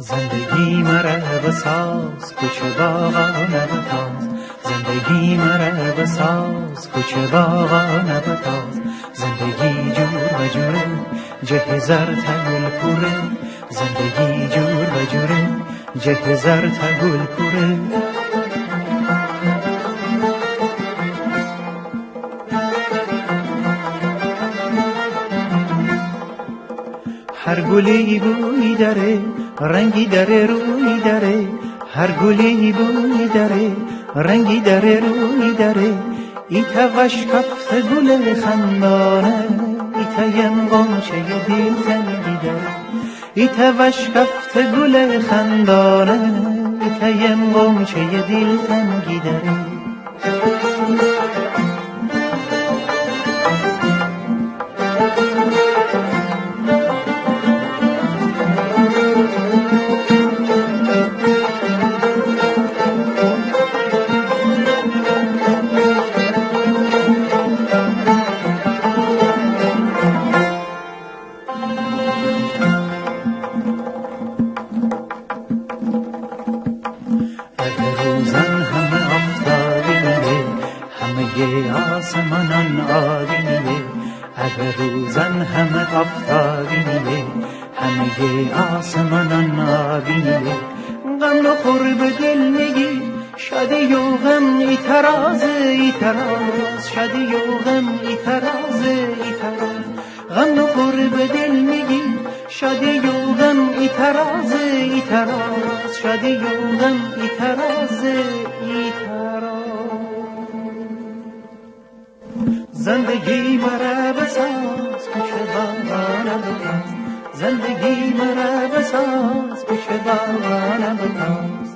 زندگی مرا بساز کوچه باغانه بتاز، زندگی مرا بساز کوچه باغانه بتاز، زندگی جور و جوره جه زر تگل کوره، زندگی جور و جوره جه زر تگل کوره. هر گلی بوی داره رنگی داره روی داره، هر گلی بوی داره رنگی داره روی داره، ایتا وشکفت گل خندانه ایتا یم غنچه دل تنگی داره، ایتا وشکفت گل خندانه ایتا یم غنچه دل تنگی داره. آسمانان آبیه اگر روزن همه آفتابیه، همه آسمانان آبیه، غم نخور به دل میگی شادی و غم ای تراز ای تراز، شادی و غم ای تراز ای تراز، غم نخور به دل میگی شادی و غم ای تراز ای تراز، شادی و غم ای تراز ای تراز. زندگی مرا بساز کوچه باغانه بتاز، زندگی مرا بساز کوچه باغانه بتاز.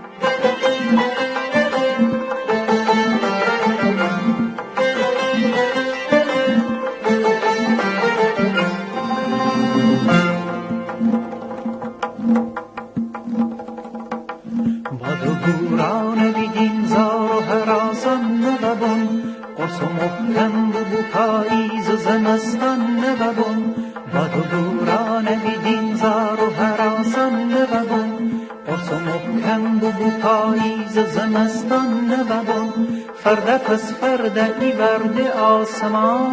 باد و بوران بیدین زار و هراسان نببون، قرص و محکم بو پاییز و زمستان نببون، باد و بوران بیدین زار و هراسان نببون، قرص و محکم بو پاییز و زمستان نببون، فرده پس فرده ای ورد آسمان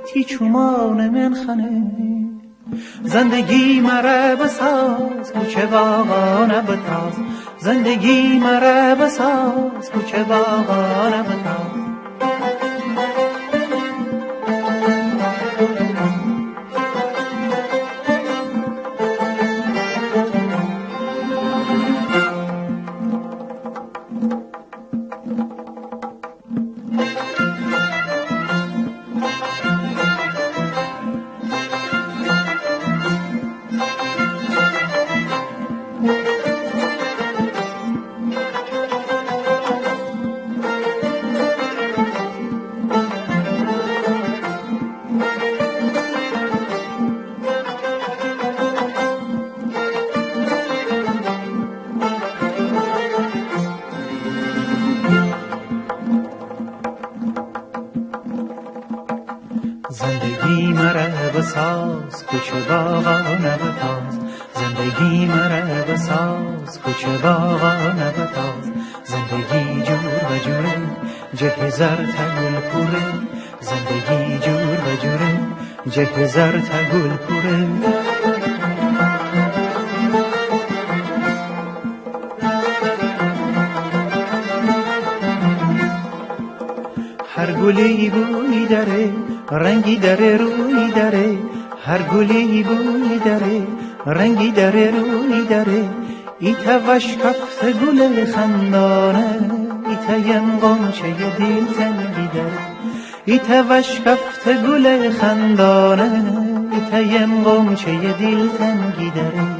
تی چومان من خنه. زندگی مرا بساز کوچه باغانه بتاز، زندگی مرا بساز کوچه باغانه بتاز. زندگی مرا بساز کوچه باغانه بتاز، زندگی مرا بساز کوچه باغانه بتاز، زندگی جور و جوره جه زر تگل کوره، زندگی جور و جوره جه زر تگل کوره. هر گلی بوی داره رنگی داره روی داره، هر گلی بوی داره رنگی داره روی داره، ایتا وشکفت گل خندانه ایتا یم غنچه دل تنگی داره، ایتا وشکفت گل خندانه تیم غنچه دلتنگی داره